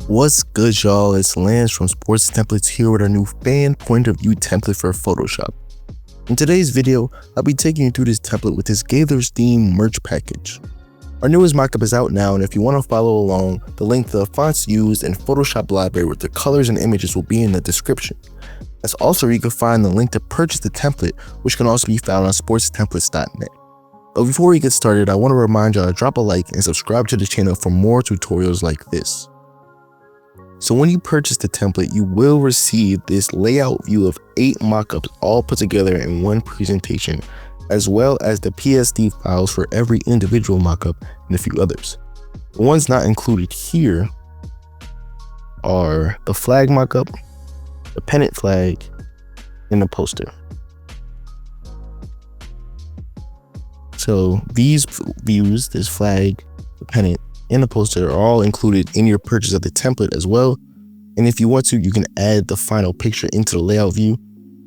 What's good, y'all? It's Lance from Sports Templates here with our new fan point of view template for Photoshop. In today's video, I'll be taking you through this template with this Gaither's theme merch package. Our newest mockup is out now, and if you want to follow along, the link to the fonts used and Photoshop library with the colors and images will be in the description. That's also where you can find the link to purchase the template, which can also be found on sportstemplates.net. But before we get started, I want to remind y'all to drop a like and subscribe to the channel for more tutorials like this. So when you purchase the template, you will receive this layout view of 8 mockups all put together in one presentation, as well as the PSD files for every individual mockup and a few others. The ones not included here are the flag mockup, the pennant flag, and the poster. So these views, this flag, the pennant, and the poster are all included in your purchase of the template as well. And if you want to, you can add the final picture into the layout view,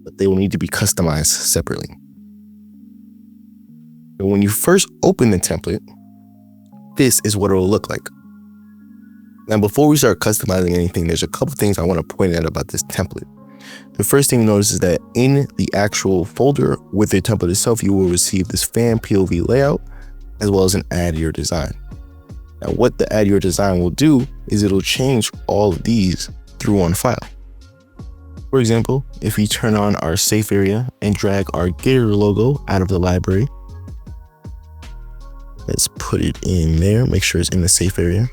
but they will need to be customized separately. So when you first open the template, this is what it will look like. Now, before we start customizing anything, there's a couple things I want to point out about this template. The first thing you notice is that in the actual folder with the template itself, you will receive this fan POV layout, as well as an add your design. Now, what the add your design will do is it'll change all of these through one file. For example, if we turn on our safe area and drag our Gator logo out of the library, let's put it in there, make sure it's in the safe area.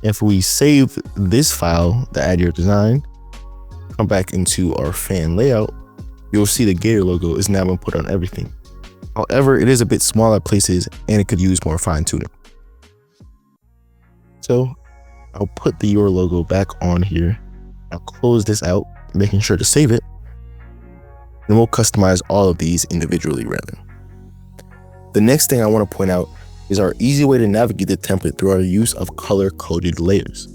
If we save this file, the add your design, come back into our fan layout, you'll see the Gator logo is now been put on everything. However, it is a bit small at places and it could use more fine tuning. So I'll put the Your logo back on here. I'll close this out, making sure to save it. And we'll customize all of these individually rather. The next thing I want to point out is our easy way to navigate the template through our use of color-coded layers.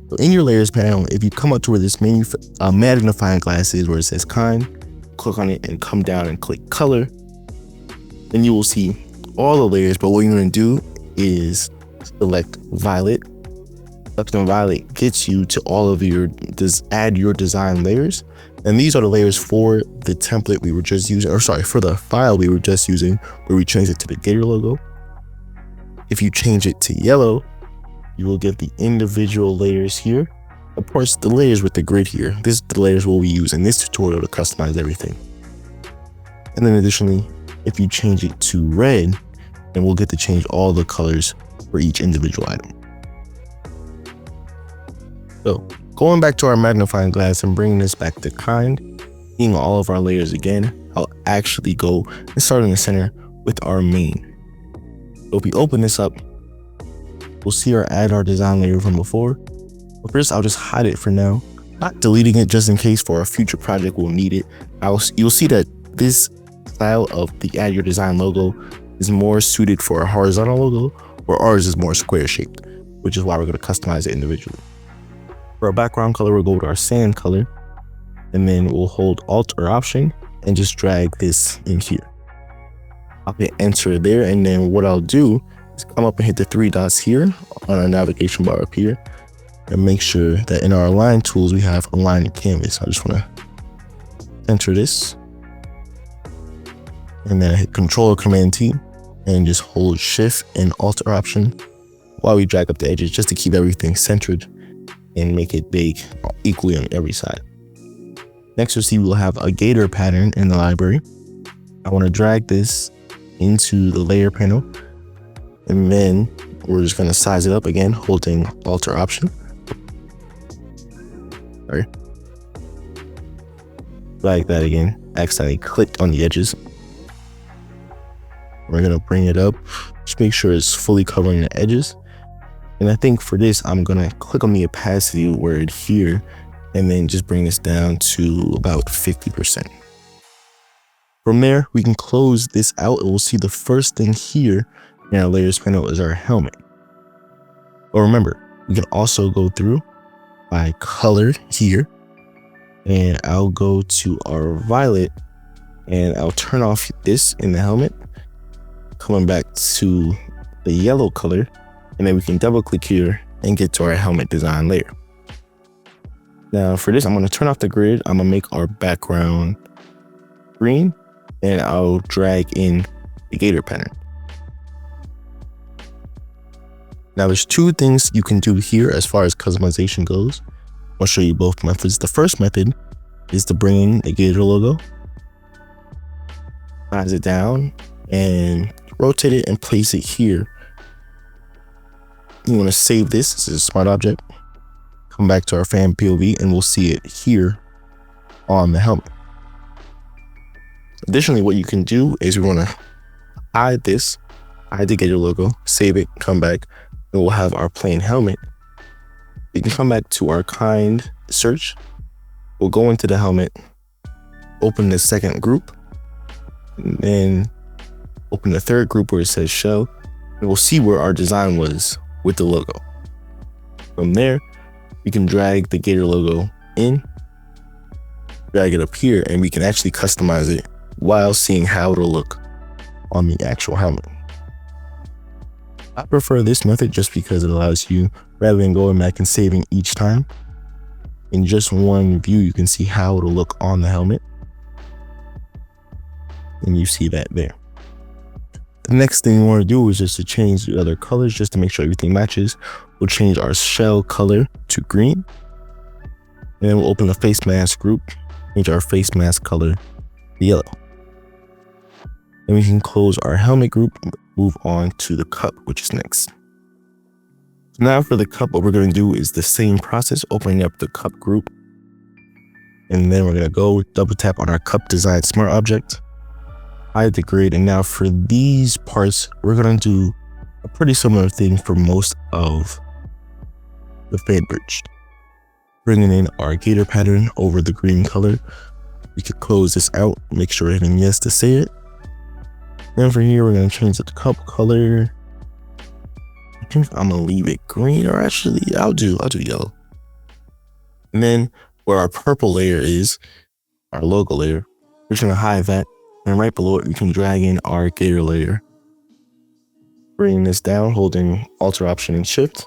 So in your layers panel, if you come up to where this magnifying glass is, where it says kind, click on it and come down and click color. Then you will see all the layers, but what you're going to do is select violet. Selecting violet gets you to all of your add your design layers. And these are the layers for the template we were just using, or sorry, for the file we were just using, where we changed it to the Gator logo. If you change it to yellow, you will get the individual layers here. Of course, the layers with the grid here. This is the layers we'll use in this tutorial to customize everything. And then additionally, if you change it to red, then we'll get to change all the colors for each individual item. So going back to our magnifying glass and bringing this back to kind, seeing all of our layers again, I'll actually go and start in the center with our main. So if we open this up, we'll see our add our design layer from before. But first, I'll just hide it for now, not deleting it just in case for a future project we'll need it. You'll see that this style of the add your design logo is more suited for a horizontal logo, where ours is more square shaped, which is why we're going to customize it individually. For our background color, we'll go with our sand color, and then we'll hold Alt or Option and just drag this in here. I'll hit enter there, and then what I'll do is come up and hit the 3 dots here on our navigation bar up here, and make sure that in our align tools we have align canvas. I just want to enter this. And then I hit Control or Command T and just hold Shift and Alt or Option while we drag up the edges just to keep everything centered and make it big equally on every side. Next, you'll see we'll have a Gator pattern in the library. I want to drag this into the layer panel, and then we're just going to size it up again, holding Alt or Option. Sorry. Like that again. Accidentally clicked on the edges. We're going to bring it up, just make sure it's fully covering the edges. And I think for this, I'm going to click on the opacity word here, and then just bring this down to about 50%. From there, we can close this out, and we'll see the first thing here in our layers panel is our helmet. But remember, we can also go through by color here, and I'll go to our violet, and I'll turn off this in the helmet. Coming back to the yellow color, And then we can double click here and get to our helmet design layer. Now for this, I'm going to turn off the grid. I'm going to make our background green, and I'll drag in the gator pattern. Now there's two things you can do here as far as customization goes. I'll show you both methods. The first method is to bring in the gator logo, size it down, and rotate it and place it here. You want to save this. This is a smart object. Come back to our fan POV and we'll see it here on the helmet. Additionally, what you can do is we want to hide this, hide the gator logo, save it, come back, and we'll have our plain helmet. We can come back to our kind search. We'll go into the helmet, open the second group, and then open the third group where it says show, and we'll see where our design was with the logo. From there, we can drag the gator logo in, drag it up here, and we can actually customize it while seeing how it'll look on the actual helmet. I prefer this method just because it allows you, rather than going back and saving each time, in just one view, you can see how it'll look on the helmet. And you see that there. The next thing we want to do is just to change the other colors just to make sure everything matches. We'll change our shell color to green. And then we'll open the face mask group, change our face mask color to yellow. Then we can close our helmet group, move on to the cup, which is next. Now for the cup, what we're going to do is the same process, opening up the cup group. And then we're going to go double tap on our cup design smart object, hide the grid. And now for these parts, we're going to do a pretty similar thing for most of the fan bridge. Bringing in our gator pattern over the green color. We could close this out, make sure we're hitting yes to say it. Then for here, we're going to change the cup color. I think I'm going to leave it green, or actually I'll do yellow. And then where our purple layer is, our logo layer, we're going to hide that. And right below it, we can drag in our gator layer. Bringing this down, holding Alt Option and Shift.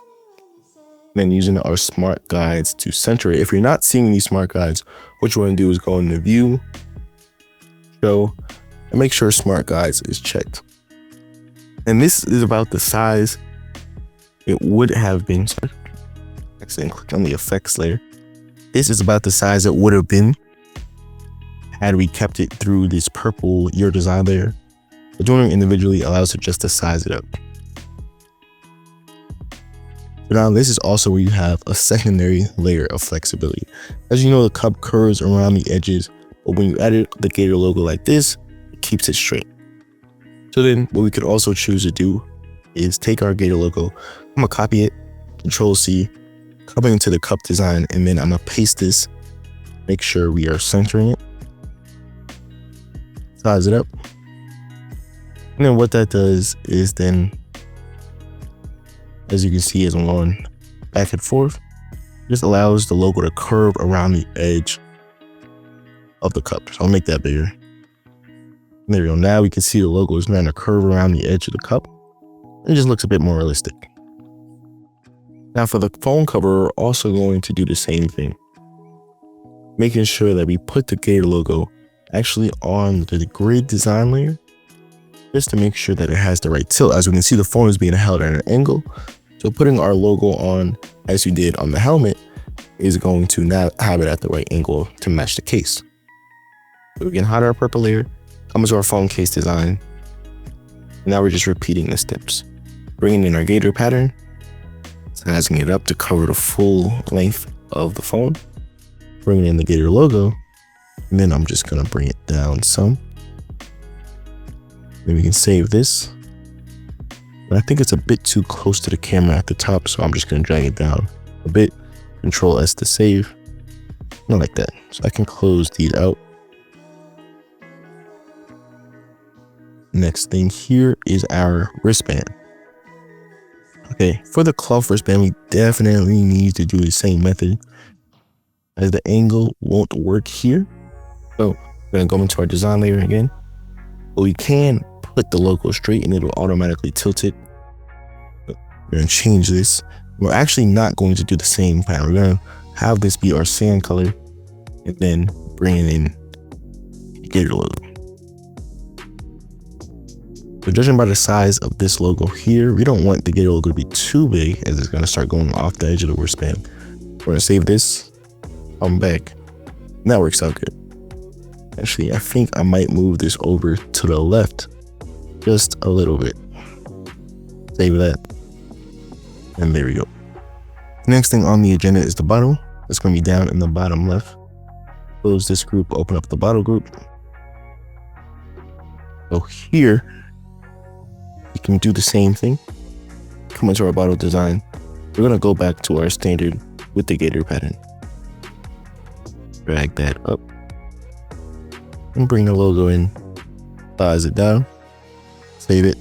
Then using our smart guides to center it. If you're not seeing these smart guides, what you want to do is go into View, Show, and make sure Smart Guides is checked. And this is about the size it would have been. Sorry, accidentally click on the effects layer. This is about the size it would have been had we kept it through this purple Your Design layer. But doing it individually allows it just to size it up. So now this is also where you have a secondary layer of flexibility. As you know, the cup curves around the edges, but when you edit the gator logo like this, it keeps it straight. So then what we could also choose to do is take our gator logo, I'm gonna copy it, Control C, come into the cup design, and then I'm gonna paste this, make sure we are centering it, size it up. And then what that does is then, as you can see as I'm going back and forth, just allows the logo to curve around the edge of the cup. So I'll make that bigger. And there we go. Now we can see the logo is trying to curve around the edge of the cup. It just looks a bit more realistic. Now for the phone cover, we're also going to do the same thing. Making sure that we put the gator logo actually on the grid design layer, just to make sure that it has the right tilt. As we can see, the phone is being held at an angle. So putting our logo on, as you did on the helmet, is going to now have it at the right angle to match the case. So we can hide our purple layer, come into our phone case design. Now we're just repeating the steps. Bringing in our gator pattern, sizing it up to cover the full length of the phone. Bringing in the gator logo, and then I'm just gonna bring it down some. Then we can save this. But I think it's a bit too close to the camera at the top, so I'm just gonna drag it down a bit. Control S to save. Not like that. So I can close these out. Next thing here is our wristband. Okay, for the cloth wristband, we definitely need to do the same method, as the angle won't work here. So we're gonna go into our design layer again. But we can put the logo straight and it'll automatically tilt it. We're gonna change this. We're actually not going to do the same pattern. We're gonna have this be our sand color and then bring it in the Gator logo. So judging by the size of this logo here, we don't want the Gator logo to be too big as it's gonna start going off the edge of the wristband. We're gonna save this, come back, and that works out good. Actually, I think I might move this over to the left just a little bit. Save that. And there we go. Next thing on the agenda is the bottle. It's going to be down in the bottom left. Close this group, open up the bottle group. So here, you can do the same thing. Come into our bottle design. We're going to go back to our standard with the Gator pattern. Drag that up. And bring the logo in. Size it down. Save it.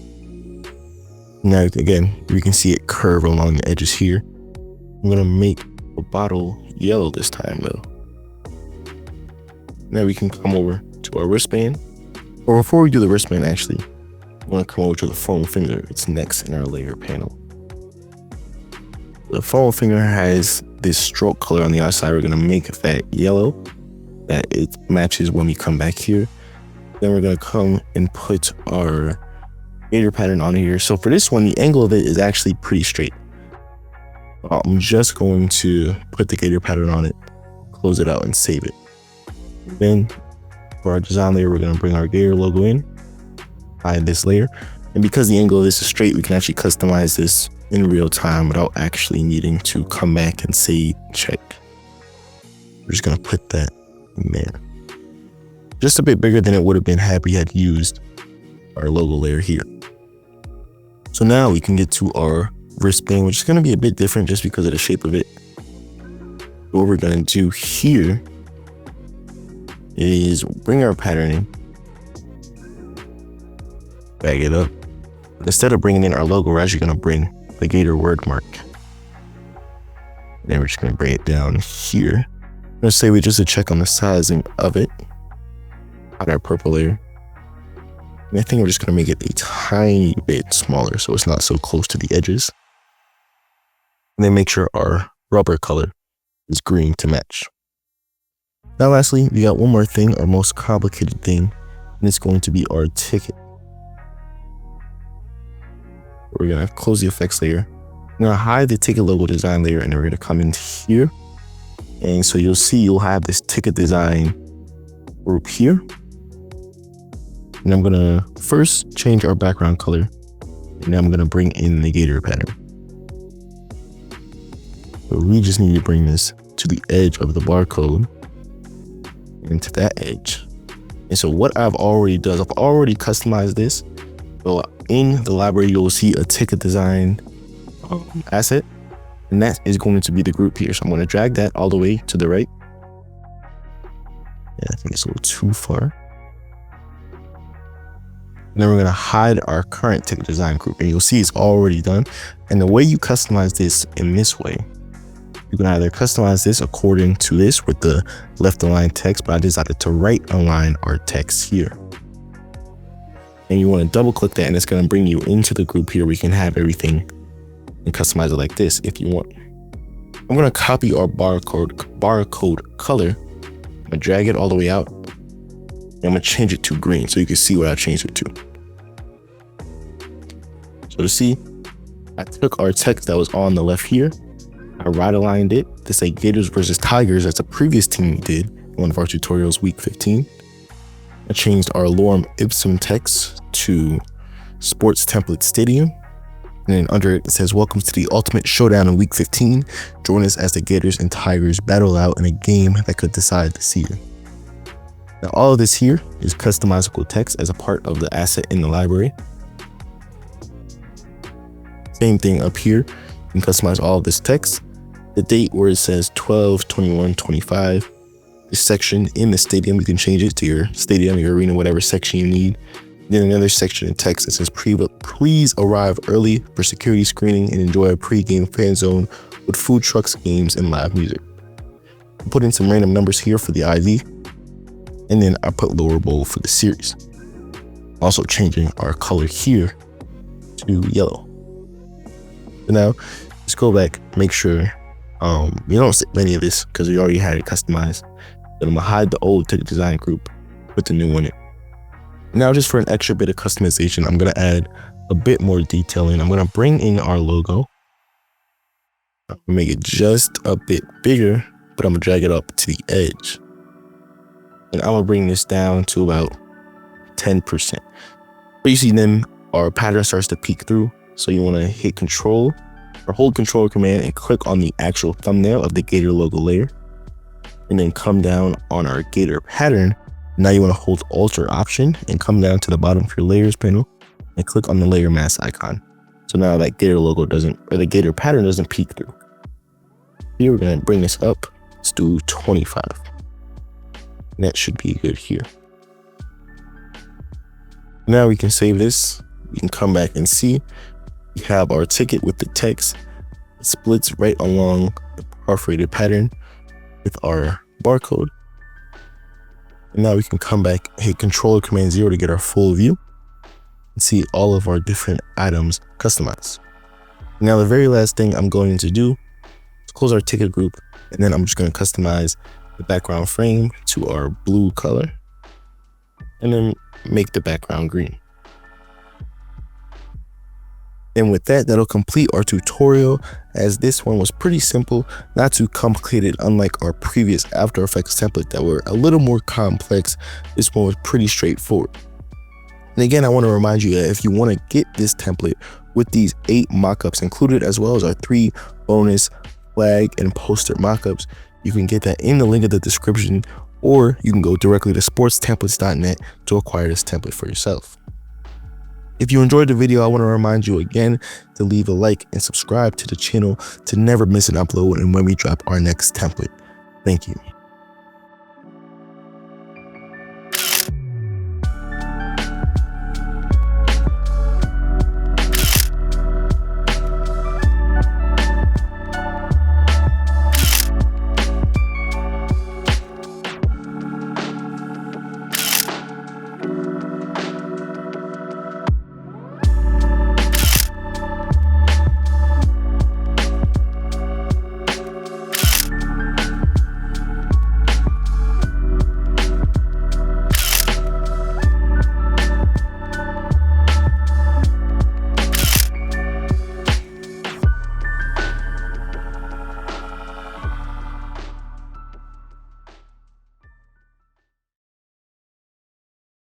Now again, you can see it curve along the edges here. I'm gonna make the bottle yellow this time though. Now we can come over to our wristband. Or before we do the wristband, actually, I want to come over to the foam finger. It's next in our layer panel. The foam finger has this stroke color on the outside. We're gonna make that yellow, that it matches when we come back here. Then we're gonna come and put our Gator pattern on here. So for this one, the angle of it is actually pretty straight. I'm just going to put the Gator pattern on it, close it out, and save it. Then for our design layer, we're gonna bring our Gator logo in, hide this layer. And because the angle of this is straight, we can actually customize this in real time without actually needing to come back and say check. We're just gonna put that in there. Just a bit bigger than it would have been had we had used our logo layer here. So now we can get to our wristband, which is going to be a bit different just because of the shape of it. What we're going to do here is bring our pattern in, bag it up. But instead of bringing in our logo, we're actually going to bring the Gator word mark. And then we're just going to bring it down here. I'm going to say we just to check on the sizing of it. Hide our purple layer. And I think we're just going to make it a tiny bit smaller so it's not so close to the edges. And then make sure our rubber color is green to match. Now lastly, we got one more thing, our most complicated thing, and it's going to be our ticket. We're going to close the effects layer. I'm going to hide the ticket logo design layer, and then we're going to come in here. And so you'll see you'll have this ticket design group here. And I'm gonna first change our background color, and then I'm gonna bring in the Gator pattern. So we just need to bring this to the edge of the barcode and to that edge. And so what I've already done, I've already customized this. So in the library, you'll see a ticket design asset, and that is going to be the group here. So I'm gonna drag that all the way to the right. Yeah, I think it's a little too far. And then we're going to hide our current ticket design group, and you'll see it's already done. And the way you customize this in this way, you can either customize this according to this with the left align text, but I decided to right align our text here. And you want to double click that, and it's going to bring you into the group here. We can have everything and customize it like this if you want. I'm going to copy our barcode color. I'm going to drag it all the way out. And I'm going to change it to green so you can see what I changed it to. So to see, I took our text that was on the left here, I right aligned it to say Gators versus Tigers. That's a previous team we did in one of our tutorials, week 15. I changed our lorem ipsum text to Sports Template Stadium. And then under it, it says, welcome to the ultimate showdown in week 15. Join us as the Gators and Tigers battle out in a game that could decide the season. Now all of this here is customizable text as a part of the asset in the library. Same thing up here, you can customize all of this text. The date where it says 12/21/25. This section in the stadium, you can change it to your stadium, your arena, whatever section you need. Then another section in text that says, please arrive early for security screening and enjoy a pre-game fan zone with food trucks, games, and live music. I put in some random numbers here for the IV, and then I put lower bowl for the series. Also changing our color here to yellow. So now just go back, make sure you don't save any of this because we already had it customized. Then I'm gonna hide the old ticket design group, put the new one in. Now just for an extra bit of customization, I'm gonna add a bit more detailing. I'm gonna bring in our logo. Make it just a bit bigger, but I'm gonna drag it up to the edge. And I'm gonna bring this down to about 10%. But you see then our pattern starts to peek through. So you wanna hit Control or hold Control Command and click on the actual thumbnail of the Gator logo layer. And then come down on our Gator pattern. Now you wanna hold Alt or Option and come down to the bottom of your layers panel and click on the layer mask icon. So now that Gator logo doesn't, or the Gator pattern doesn't peek through. Here we're gonna bring this up. Let's do 25. And that should be good here. Now we can save this. We can come back and see we have our ticket with the text. It splits right along the perforated pattern with our barcode. And now we can come back, hit Control Command 0 to get our full view and see all of our different items customized. Now the very last thing I'm going to do is close our ticket group, and then I'm just going to customize the background frame to our blue color and then make the background green. And with that, that'll complete our tutorial, as this one was pretty simple, not too complicated, unlike our previous After Effects template that were a little more complex. This one was pretty straightforward. And again, I want to remind you that if you want to get this template with these 8 mockups included, as well as our 3 bonus flag and poster mockups, you can get that in the link of the description, or you can go directly to sportstemplates.net to acquire this template for yourself. If you enjoyed the video, I want to remind you again to leave a like and subscribe to the channel to never miss an upload and when we drop our next template. Thank you.